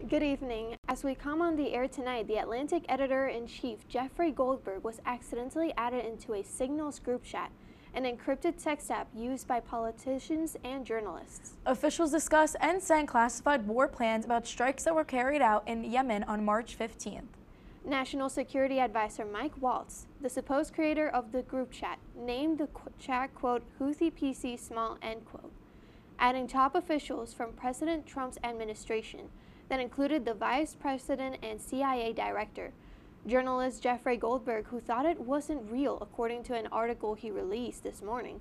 Good evening. As we come on the air tonight, the Atlantic editor-in-chief Jeffrey Goldberg was accidentally added into a Signals group chat, an encrypted text app used by politicians and journalists. Officials discuss and sent classified war plans about strikes that were carried out in Yemen on March 15th. National Security Advisor Mike Waltz, the supposed creator of the group chat, named the chat, quote, Houthi PC small, end quote, adding top officials from President Trump's administration that included the vice president and CIA director. Journalist Jeffrey Goldberg, who thought it wasn't real according to an article he released this morning.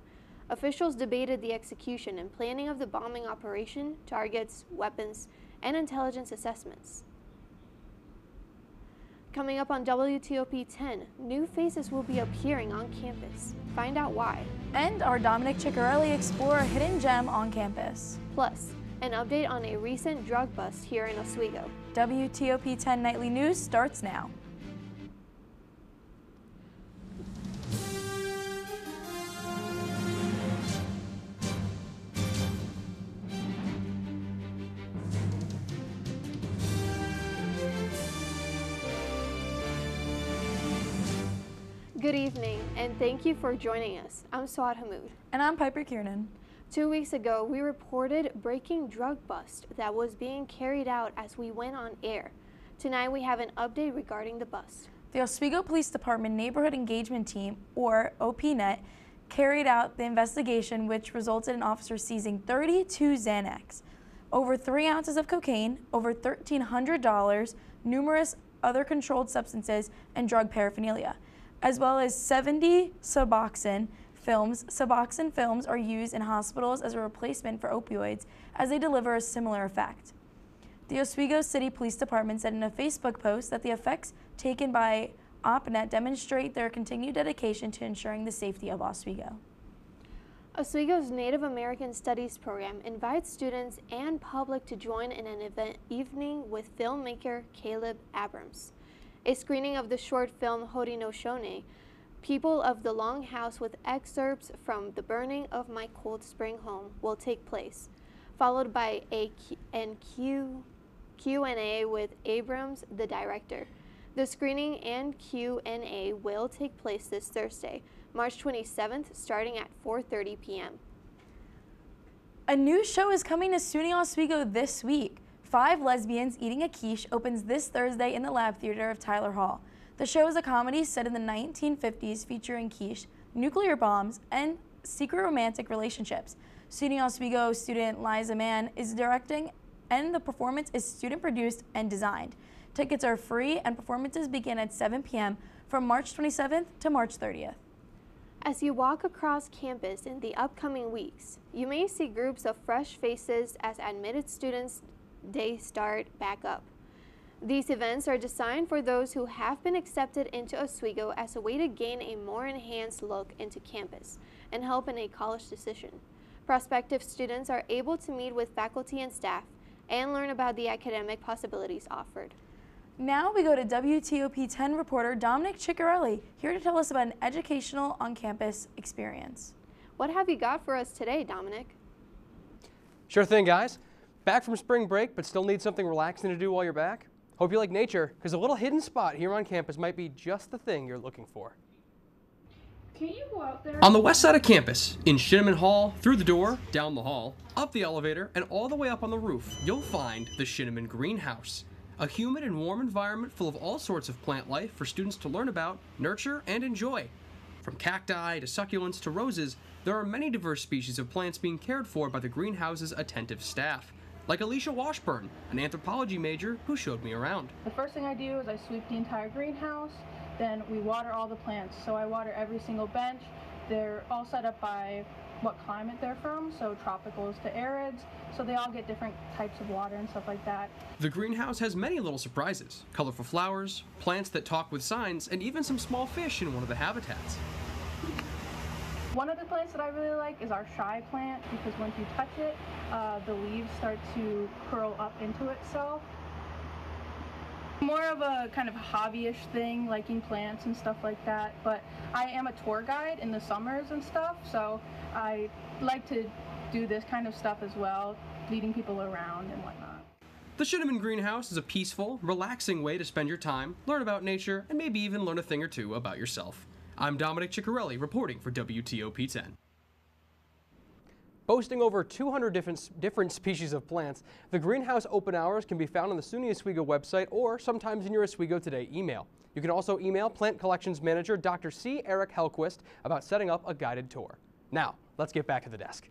Officials debated the execution and planning of the bombing operation, targets, weapons, and intelligence assessments. Coming up on WTOP 10, new faces will be appearing on campus. Find out why. And our Dominic Ciccarelli explore a hidden gem on campus. Plus, an update on a recent drug bust here in Oswego. WTOP 10 Nightly News starts now. Good evening, and thank you for joining us. I'm Swat Hamoud. And I'm Piper Kiernan. 2 weeks ago, we reported breaking drug bust that was being carried out as we went on air. Tonight, we have an update regarding the bust. The Oswego Police Department Neighborhood Engagement Team, or OPNET, carried out the investigation, which resulted in officers seizing 32 Xanax, over 3 ounces of cocaine, over $1,300, numerous other controlled substances, and drug paraphernalia, as well as 70 Suboxone films. Suboxone films are used in hospitals as a replacement for opioids, as they deliver a similar effect. The Oswego City Police Department said in a Facebook post that the effects taken by OPNET demonstrate their continued dedication to ensuring the safety of Oswego. Oswego's Native American Studies program invites students and public to join in an event evening with filmmaker Caleb Abrams. A screening of the short film Haudenosaunee, People of the Longhouse, with excerpts from The Burning of My Cold Spring Home, will take place, followed by a Q&A with Abrams, the director. The screening and Q&A will take place this Thursday, March 27th, starting at 4:30 p.m. A new show is coming to SUNY Oswego this week. 5 Lesbians Eating a Quiche opens this Thursday in the Lab Theater of Tyler Hall. The show is a comedy set in the 1950s featuring quiche, nuclear bombs, and secret romantic relationships. SUNY Oswego student Liza Mann is directing, and the performance is student-produced and designed. Tickets are free, and performances begin at 7 p.m. from March 27th to March 30th. As you walk across campus in the upcoming weeks, you may see groups of fresh faces as admitted students' day start back up. These events are designed for those who have been accepted into Oswego as a way to gain a more enhanced look into campus and help in a college decision. Prospective students are able to meet with faculty and staff and learn about the academic possibilities offered. Now we go to WTOP 10 reporter Dominic Ciccarelli, here to tell us about an educational on-campus experience. What have you got for us today, Dominic? Sure thing, guys. Back from spring break, but still need something relaxing to do while you're back? Hope you like nature, because a little hidden spot here on campus might be just the thing you're looking for. Can you go out there? On the west side of campus, in Shinneman Hall, through the door, down the hall, up the elevator, and all the way up on the roof, you'll find the Shinneman Greenhouse, a humid and warm environment full of all sorts of plant life for students to learn about, nurture, and enjoy. From cacti to succulents to roses, there are many diverse species of plants being cared for by the greenhouse's attentive staff, like Alicia Washburn, an anthropology major who showed me around. The first thing I do is I sweep the entire greenhouse, then we water all the plants. So I water every single bench. They're all set up by what climate they're from, so tropicals to arids, so they all get different types of water and stuff like that. The greenhouse has many little surprises, colorful flowers, plants that talk with signs, and even some small fish in one of the habitats. One of the plants that I really like is our shy plant, because once you touch it, the leaves start to curl up into itself. More of a kind of hobbyish thing, liking plants and stuff like that, but I am a tour guide in the summers and stuff, so I like to do this kind of stuff as well, leading people around and whatnot. The Shinneman Greenhouse is a peaceful, relaxing way to spend your time, learn about nature, and maybe even learn a thing or two about yourself. I'm Dominic Ciccarelli reporting for WTOP 10. Boasting over 200 different species of plants, the greenhouse open hours can be found on the SUNY Oswego website or sometimes in your Oswego Today email. You can also email Plant Collections Manager Dr. C. Eric Hellquist about setting up a guided tour. Now, let's get back to the desk.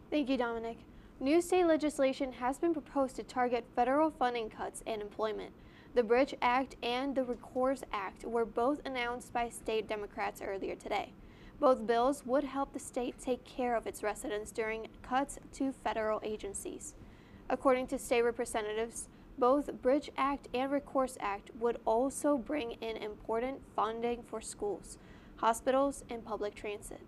Thank you, Dominic. New state legislation has been proposed to target federal funding cuts and employment. The Bridge Act and the Recourse Act were both announced by state Democrats earlier today. Both bills would help the state take care of its residents during cuts to federal agencies. According to state representatives, both Bridge Act and Recourse Act would also bring in important funding for schools, hospitals, and public transit.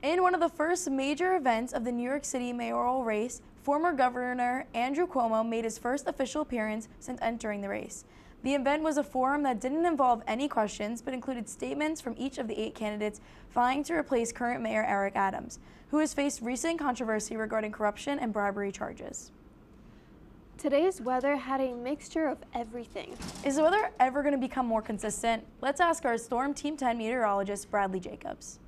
In one of the first major events of the New York City mayoral race, former Governor Andrew Cuomo made his first official appearance since entering the race. The event was a forum that didn't involve any questions, but included statements from each of the 8 candidates vying to replace current Mayor Eric Adams, who has faced recent controversy regarding corruption and bribery charges. Today's weather had a mixture of everything. Is the weather ever going to become more consistent? Let's ask our Storm Team 10 meteorologist, Bradley Jacobs.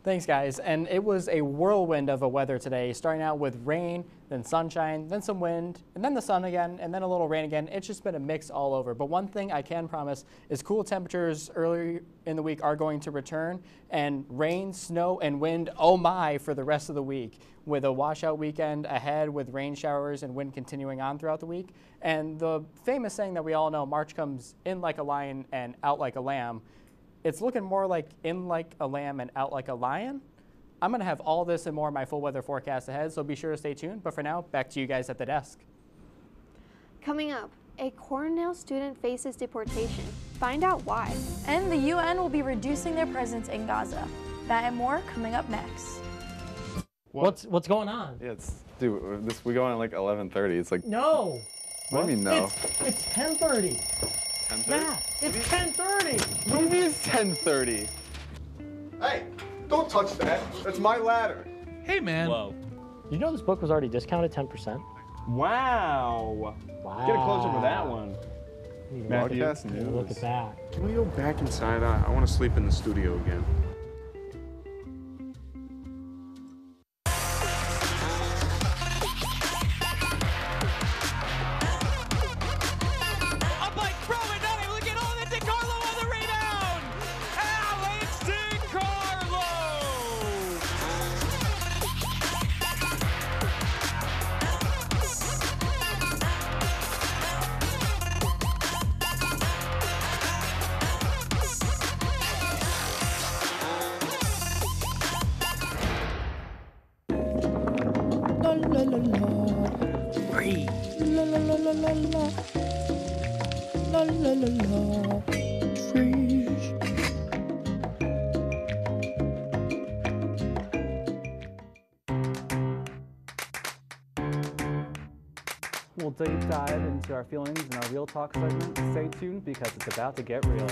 Thanks, guys. And it was a whirlwind of a weather today, starting out with rain, then sunshine, then some wind, and then the sun again, and then a little rain again. It's just been a mix all over. But one thing I can promise is cool temperatures early in the week are going to return, and rain, snow, and wind, oh my, for the rest of the week, with a washout weekend ahead with rain showers and wind continuing on throughout the week. And the famous saying that we all know, March comes in like a lion and out like a lamb. It's looking more like in like a lamb and out like a lion. I'm going to have all this and more in my full weather forecast ahead, so be sure to stay tuned. But for now, back to you guys at the desk. Coming up, a Cornell student faces deportation. Find out why. And the UN will be reducing their presence in Gaza. That and more coming up next. What's going on? Yeah, we go on at like 11:30. It's like No. What do you mean no? It's 10:30. 10:30? Yeah, it's 10:30. What do you mean it's 10:30? Hey, don't touch that. That's my ladder. Hey, man. Whoa. You know this book was already discounted 10%? Wow. Wow. Get a close-up of that one. Matthew, Broadcast news. Look at that. Can we go back inside? I want to sleep in the studio again. We'll deep dive into our feelings in our Real Talk segment. Stay tuned because it's about to get real.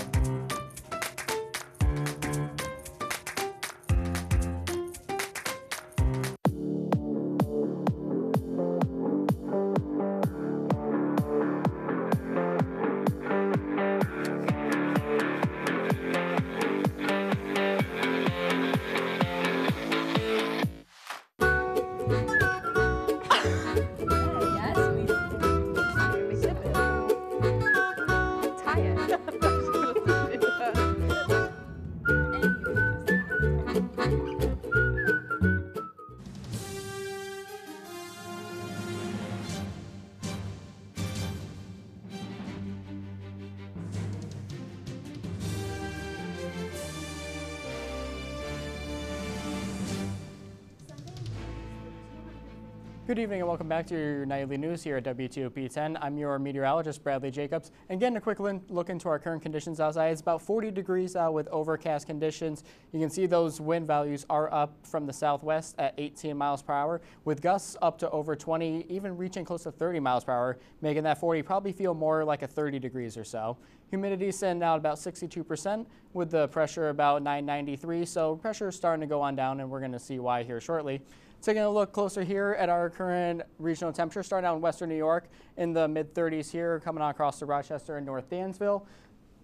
Good evening and welcome back to your nightly news here at WTOP 10. I'm your meteorologist, Bradley Jacobs. And getting a quick look into our current conditions outside. It's about 40 degrees out with overcast conditions. You can see those wind values are up from the southwest at 18 miles per hour, with gusts up to over 20, even reaching close to 30 miles per hour, making that 40 probably feel more like a 30 degrees or so. Humidity sitting out about 62% with the pressure about 993, so pressure is starting to go on down and we're going to see why here shortly. Taking a look closer here at our current regional temperature, starting out in western New York in the mid-30s here, coming on across to Rochester and North Dansville.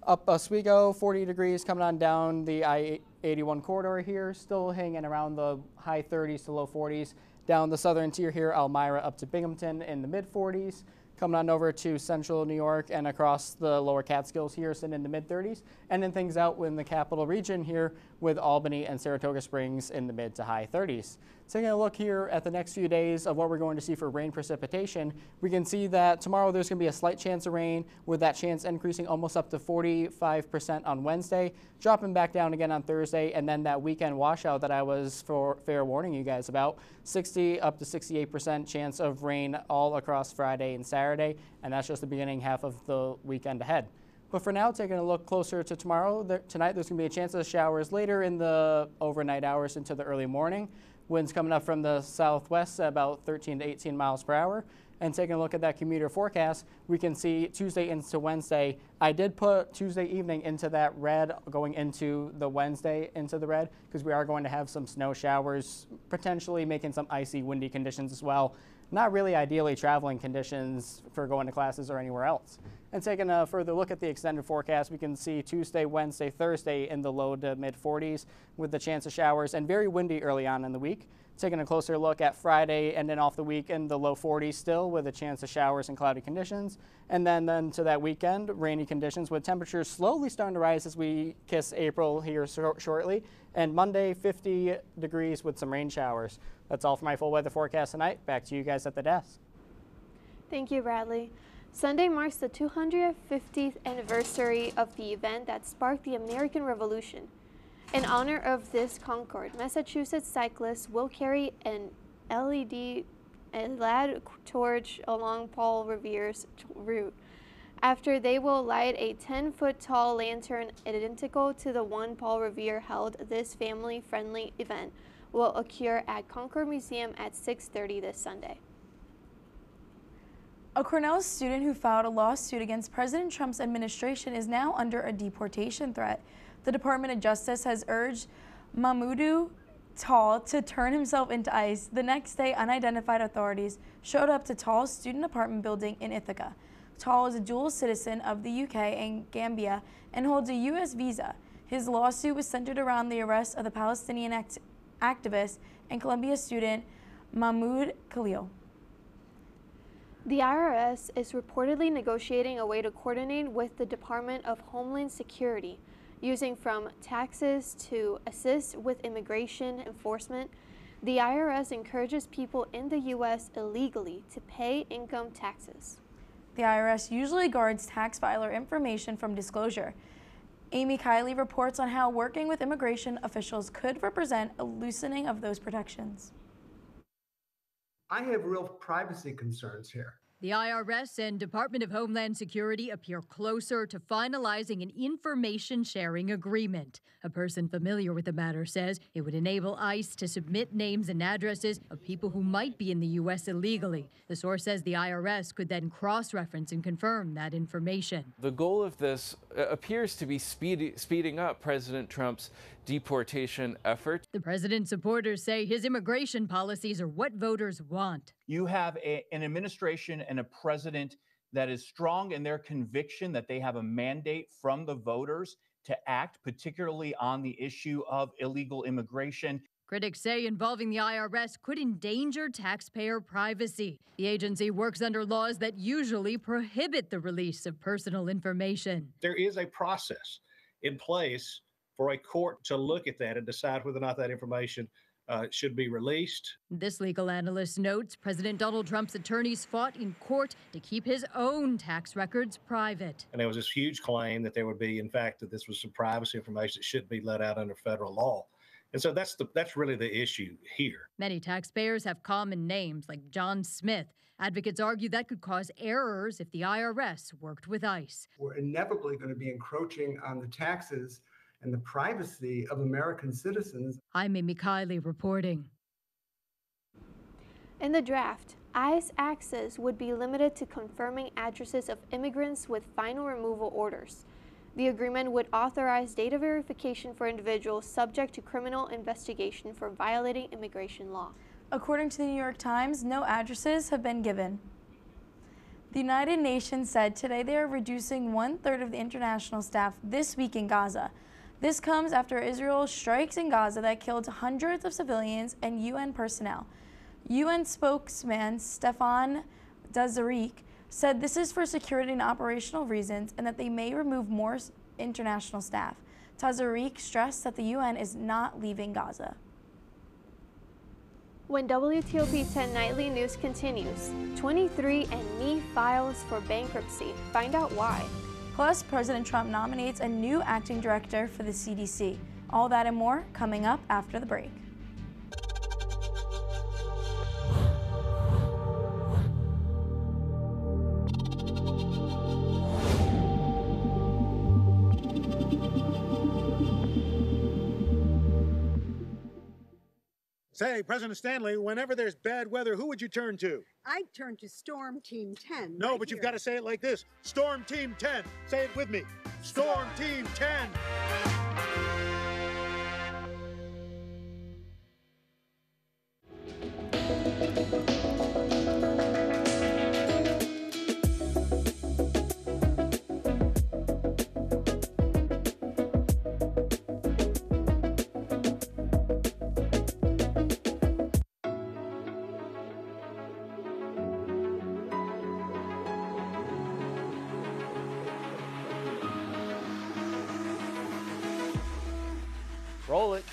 Up Oswego, 40 degrees, coming on down the I-81 corridor here, still hanging around the high 30s to low 40s. Down the southern tier here, Elmira up to Binghamton in the mid-40s. Coming on over to central New York and across the lower Catskills here, sitting in the mid-30s. Ending things out in the capital region here with Albany and Saratoga Springs in the mid to high 30s. Taking a look here at the next few days of what we're going to see for rain precipitation, we can see that tomorrow there's going to be a slight chance of rain, with that chance increasing almost up to 45% on Wednesday, dropping back down again on Thursday, and then that weekend washout that I was fair warning you guys about, 60 up to 68% chance of rain all across Friday and Saturday, and that's just the beginning half of the weekend ahead. But for now, taking a look closer to tomorrow, tonight there's going to be a chance of showers later in the overnight hours into the early morning. Winds coming up from the southwest at about 13 to 18 miles per hour. And taking a look at that commuter forecast, we can see Tuesday into Wednesday. I did put Tuesday evening into that red, going into the Wednesday into the red, because we are going to have some snow showers, potentially making some icy, windy conditions as well. Not really ideally traveling conditions for going to classes or anywhere else. And taking a further look at the extended forecast, we can see Tuesday, Wednesday, Thursday in the low to mid 40s with the chance of showers and very windy early on in the week. Taking a closer look at Friday and then off the week in the low 40s still with a chance of showers and cloudy conditions. And then to that weekend, rainy conditions with temperatures slowly starting to rise as we kiss April here shortly. And Monday, 50 degrees with some rain showers. That's all for my full weather forecast tonight. Back to you guys at the desk. Thank you, Bradley. Sunday marks the 250th anniversary of the event that sparked the American Revolution. In honor of this Concord, Massachusetts cyclists will carry an LED torch along Paul Revere's route. After they will light a 10-foot tall lantern identical to the one Paul Revere held, this family-friendly event will occur at Concord Museum at 6:30 this Sunday. A Cornell student who filed a lawsuit against President Trump's administration is now under a deportation threat. The Department of Justice has urged Mamoudou Tall to turn himself into ICE. The next day, unidentified authorities showed up to Tall's student apartment building in Ithaca. Tall is a dual citizen of the UK and Gambia and holds a U.S. visa. His lawsuit was centered around the arrest of the Palestinian activist and Columbia student Mahmoud Khalil. The IRS is reportedly negotiating a way to coordinate with the Department of Homeland Security, using from taxes to assist with immigration enforcement. The IRS encourages people in the U.S. illegally to pay income taxes. The IRS usually guards tax filer information from disclosure. Amy Kiley reports on how working with immigration officials could represent a loosening of those protections. I have real privacy concerns here. The IRS and Department of Homeland Security appear closer to finalizing an information-sharing agreement. A person familiar with the matter says it would enable ICE to submit names and addresses of people who might be in the U.S. illegally. The source says the IRS could then cross-reference and confirm that information. The goal of this appears to be speeding up President Trump's deportation effort. The president's supporters say his immigration policies are what voters want. You have an administration and a president that is strong in their conviction that they have a mandate from the voters to act, particularly on the issue of illegal immigration. Critics say involving the IRS could endanger taxpayer privacy. The agency works under laws that usually prohibit the release of personal information. There is a process in place for a court to look at that and decide whether or not that information should be released. This legal analyst notes President Donald Trump's attorneys fought in court to keep his own tax records private. And there was this huge claim that there would be, in fact, that this was some privacy information that should be let out under federal law. And so that's really the issue here. Many taxpayers have common names like John Smith. Advocates argue that could cause errors if the IRS worked with ICE. We're inevitably going to be encroaching on the taxes and the privacy of American citizens. I'm Amy Kiley reporting. In the draft, ICE access would be limited to confirming addresses of immigrants with final removal orders. The agreement would authorize data verification for individuals subject to criminal investigation for violating immigration law. According to the New York Times, no addresses have been given. The United Nations said today they are reducing 1/3 of the international staff this week in Gaza. This comes after Israel's strikes in Gaza that killed hundreds of civilians and UN personnel. UN spokesman Stefan Dujarric said this is for security and operational reasons and that they may remove more international staff. Dujarric stressed that the UN is not leaving Gaza. When WTOP 10 Nightly News continues, 23andMe files for bankruptcy. Find out why. Plus, President Trump nominates a new acting director for the CDC. All that and more coming up after the break. Say, President Stanley, whenever there's bad weather, who would you turn to? I'd turn to Storm Team 10. No, but you've got to say it like this. Storm Team 10. Say it with me. Storm Team 10. Roll it.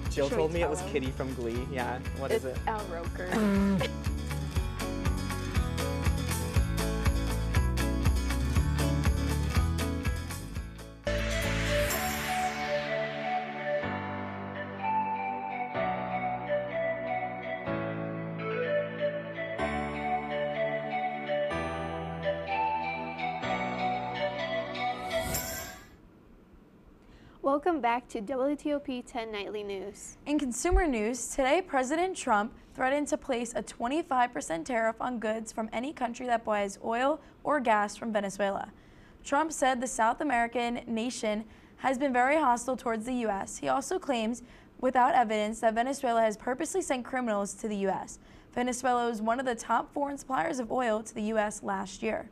Jill told me it was Kitty from Glee. Yeah, what is it? It's Al Roker. Welcome back to WTOP 10 Nightly News. In consumer news, today President Trump threatened to place a 25% tariff on goods from any country that buys oil or gas from Venezuela. Trump said the South American nation has been very hostile towards the U.S. He also claims, without evidence, that Venezuela has purposely sent criminals to the U.S. Venezuela was one of the top foreign suppliers of oil to the U.S. last year.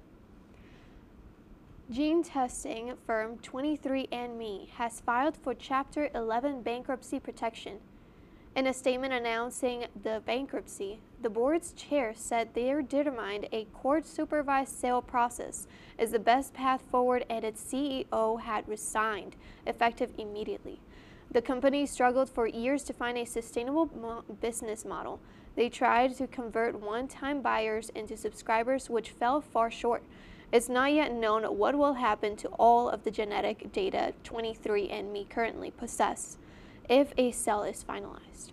Gene testing firm 23andMe has filed for Chapter 11 bankruptcy protection. In a statement announcing the bankruptcy, the board's chair said they are determined a court-supervised sale process is the best path forward and its CEO had resigned, effective immediately. The company struggled for years to find a sustainable business model. They tried to convert one-time buyers into subscribers, which fell far short. It's not yet known what will happen to all of the genetic data 23andMe currently possess if a sale is finalized.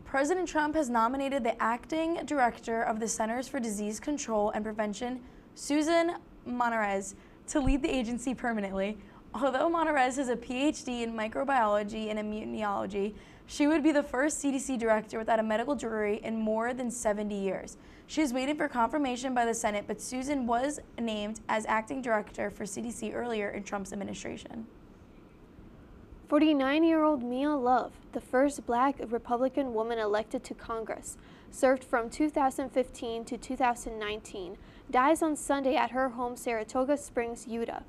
President Trump has nominated the acting director of the Centers for Disease Control and Prevention, Susan Monarez, to lead the agency permanently. Although Monarez has a PhD in microbiology and immunology, she would be the first CDC director without a medical degree in more than 70 years. She is waiting for confirmation by the Senate, but Susan was named as acting director for CDC earlier in Trump's administration. 49-year-old Mia Love, the first Black Republican woman elected to Congress, served from 2015 to 2019, dies on Sunday at her home, Saratoga Springs, Utah.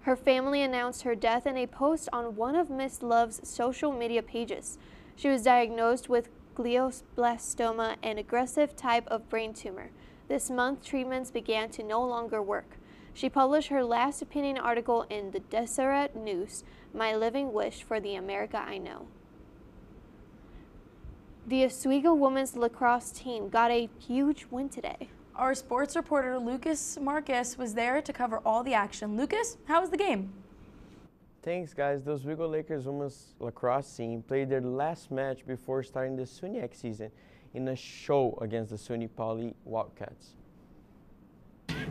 Her family announced her death in a post on one of Ms. Love's social media pages. She was diagnosed with glioblastoma, an aggressive type of brain tumor. This month, treatments began to no longer work. She published her last opinion article in the Deseret News, My Living Wish for the America I Know. The Oswego women's lacrosse team got a huge win today. Our sports reporter Lucas Marcus was there to cover all the action. Lucas, how was the game? Thanks, guys. The Oswego Lakers women's lacrosse team played their last match before starting the SUNYAC season in a show against the SUNY Poly Wildcats.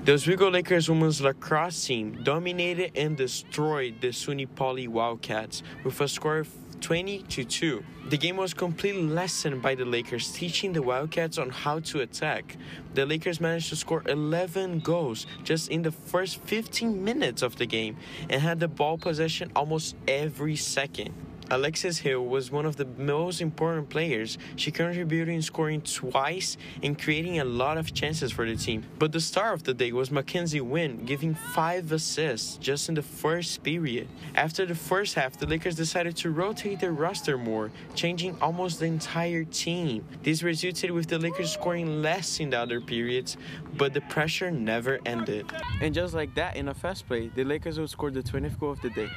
The Oswego Lakers women's lacrosse team dominated and destroyed the SUNY Poly Wildcats with a score of 20-2. The game was completely lessened by the Lakers, teaching the Wildcats on how to attack. The Lakers managed to score 11 goals just in the first 15 minutes of the game and had the ball possession almost every second. Alexis Hill was one of the most important players. She contributed in scoring twice and creating a lot of chances for the team. But the star of the day was Mackenzie Wynn, giving 5 assists just in the first period. After the first half, the Lakers decided to rotate their roster more, changing almost the entire team. This resulted with the Lakers scoring less in the other periods, but the pressure never ended. And just like that, in a fast play, the Lakers would score the 20th goal of the day.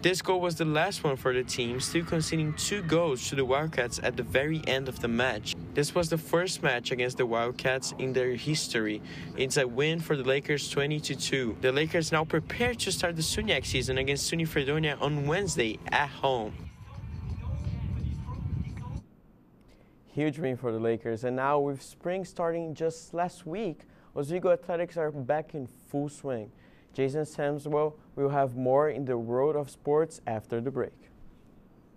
This goal was the last one for the team, still conceding 2 goals to the Wildcats at the very end of the match. This was the first match against the Wildcats in their history. It's a win for the Lakers 20-2. The Lakers now prepare to start the SUNYAC season against SUNY Fredonia on Wednesday at home. Huge win for the Lakers, and now with spring starting just last week, Oswego Athletics are back in full swing. Jason Samswell will have more in the world of sports after the break.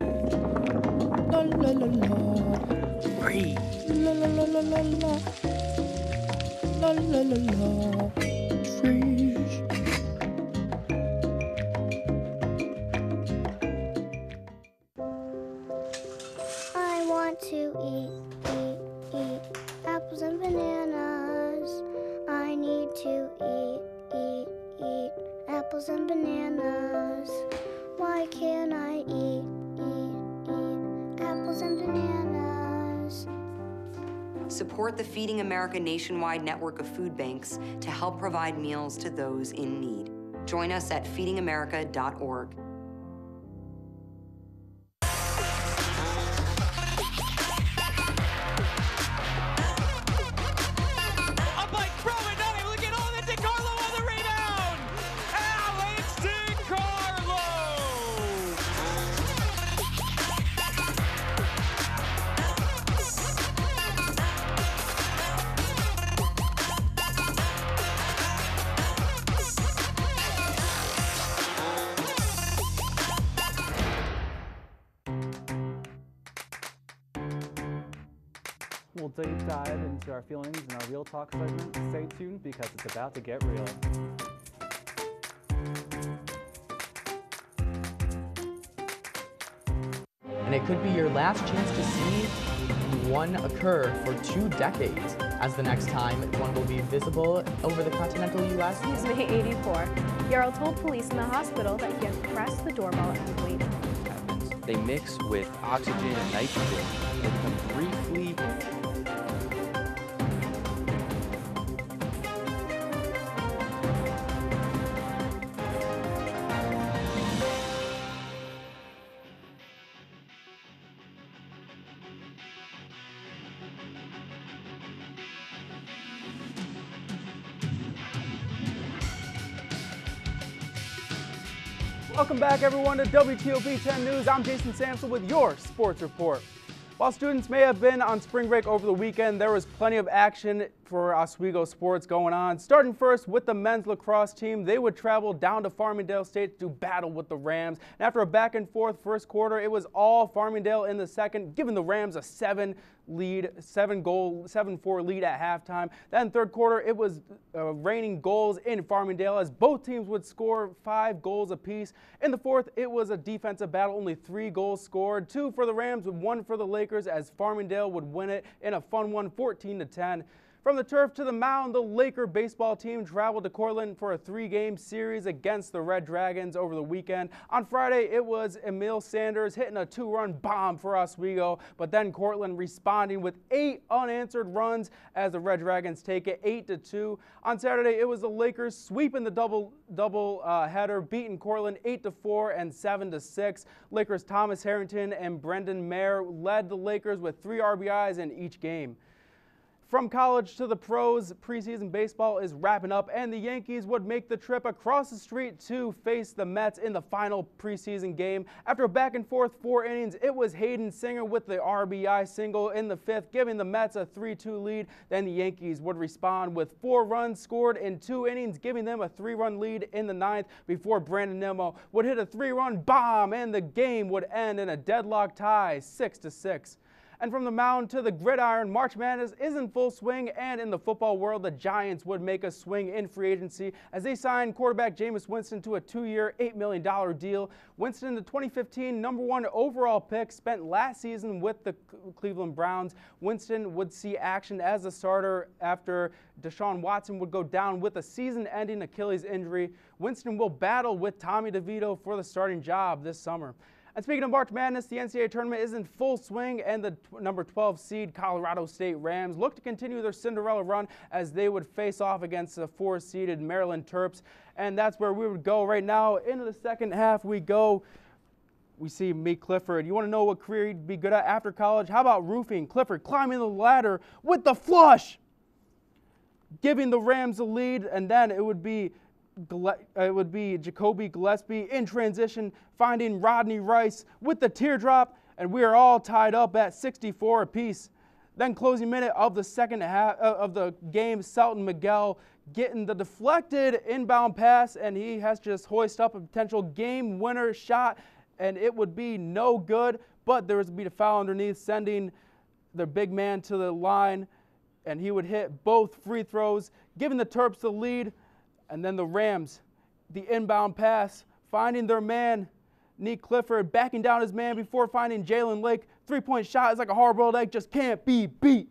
La, la, la, la. Breathe. La, la, la, la, la, la. La, la, la, la. Freeze. I want to eat apples and bananas. I need to eat apples and bananas. Why can't I eat apples and bananas? Support the Feeding America nationwide network of food banks to help provide meals to those in need. Join us at feedingamerica.org. We'll deep dive into our feelings in our Real Talk segment. Stay tuned because it's about to get real. And it could be your last chance to see one occur for 2 decades, as the next time one will be visible over the continental U.S. He's May 84. Yarrow told police in the hospital that he had pressed the doorbell and waited. They mix with oxygen and nitrogen and briefly Welcome back, everyone, to WTOP 10 News. I'm Jason Sampson with your sports report. While students may have been on spring break over the weekend, there was plenty of action for Oswego sports going on. Starting first with the men's lacrosse team, they would travel down to Farmingdale State to battle with the Rams. And after a back and forth first quarter, it was all Farmingdale in the second, giving the Rams a 7-4 lead at halftime. Then third quarter, it was raining goals in Farmingdale as both teams would score 5 goals apiece. In the fourth, it was a defensive battle, only 3 goals scored, 2 for the Rams and 1 for the Lakers, as Farmingdale would win it in a fun one, 14-10. From the turf to the mound, the Laker baseball team traveled to Cortland for a 3-game series against the Red Dragons over the weekend. On Friday, it was Emil Sanders hitting a 2-run bomb for Oswego, but then Cortland responding with 8 unanswered runs as the Red Dragons take it 8-2. On Saturday, it was the Lakers sweeping the double header, beating Cortland 8-4 and 7-6. Lakers' Thomas Harrington and Brendan Mayer led the Lakers with 3 RBIs in each game. From college to the pros, preseason baseball is wrapping up, and the Yankees would make the trip across the street to face the Mets in the final preseason game. After a back-and-forth 4 innings, it was Hayden Singer with the RBI single in the 5th, giving the Mets a 3-2 lead. Then the Yankees would respond with 4 runs scored in 2 innings, giving them a 3-run lead in the 9th before Brandon Nimmo would hit a 3-run bomb, and the game would end in a deadlock tie, 6-6. And from the mound to the gridiron, March Madness is in full swing, and in the football world, the Giants would make a swing in free agency as they signed quarterback Jameis Winston to a 2-year, $8 million deal. Winston, the 2015 #1 overall pick, spent last season with the Cleveland Browns. Winston would see action as a starter after Deshaun Watson would go down with a season-ending Achilles injury. Winston will battle with Tommy DeVito for the starting job this summer. And speaking of March Madness, the NCAA tournament is in full swing, and the number 12 seed Colorado State Rams look to continue their Cinderella run as they would face off against the 4-seeded Maryland Terps. And that's where we would go right now. Into the second half we go. We see Meek Clifford. You want to know what career he'd be good at after college? How about roofing? Clifford climbing the ladder with the flush, giving the Rams a lead, and then it would be Jacoby Gillespie in transition, finding Rodney Rice with the teardrop, and we are all tied up at 64 apiece. Then closing minute of the second half of the game, Selton Miguel getting the deflected inbound pass, and he has just hoisted up a potential game winner shot, and it would be no good, but there would be a foul underneath, sending the big man to the line, and he would hit both free throws, giving the Terps the lead. And then the Rams, the inbound pass, finding their man, Meek Clifford, backing down his man before finding Jalen Lake. 3-point shot is like a hard-boiled egg, just can't be beat.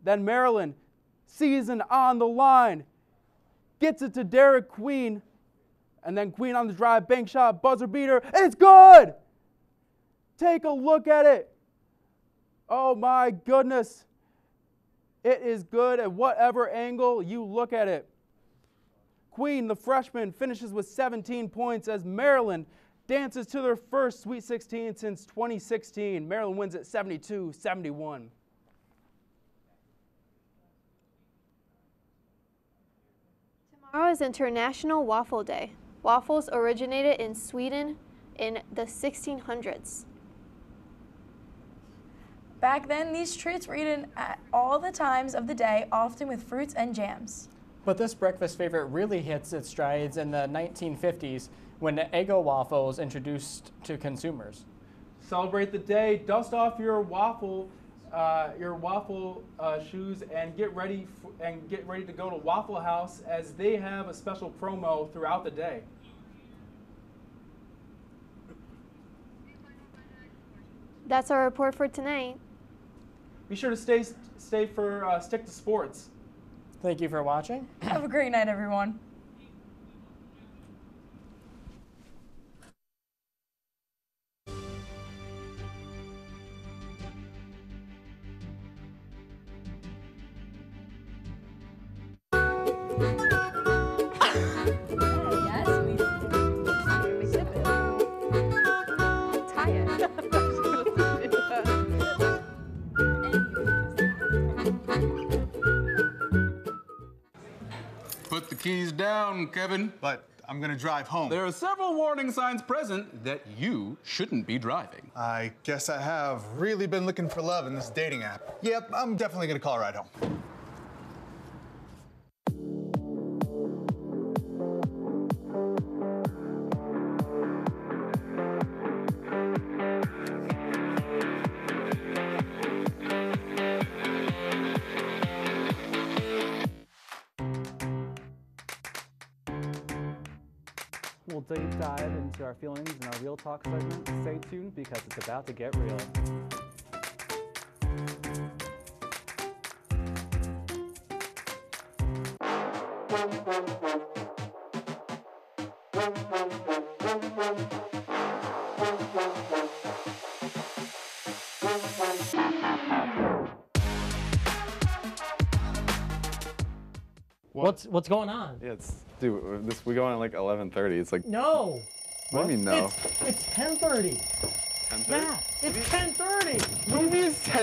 Then Maryland, season on the line, gets it to Derek Queen. And then Queen on the drive, bank shot, buzzer beater, and it's good! Take a look at it. Oh my goodness. It is good at whatever angle you look at it. Queen, the freshman, finishes with 17 points as Maryland dances to their first Sweet 16 since 2016. Maryland wins at 72-71. Tomorrow is International Waffle Day. Waffles originated in Sweden in the 1600s. Back then, these treats were eaten at all the times of the day, often with fruits and jams. But this breakfast favorite really hits its strides in the 1950s when the Eggo waffle was introduced to consumers. Celebrate the day, dust off your waffle shoes, and get ready to go to Waffle House as they have a special promo throughout the day. That's our report for tonight. Be sure to stick to sports. Thank you for watching. Have a great night, everyone. Put the keys down, Kevin. But I'm gonna drive home. There are several warning signs present that you shouldn't be driving. I guess I have really been looking for love in this dating app. Yep, I'm definitely gonna call a ride home. We'll deep dive into our feelings in our Real Talk segment. Stay tuned because it's about to get real. What's going on? Yeah, dude, we go on at like 11:30. It's like No. What do you mean no? It's 10:30. 10:30? Yeah, it's 10:30. What do you mean it's 10:30?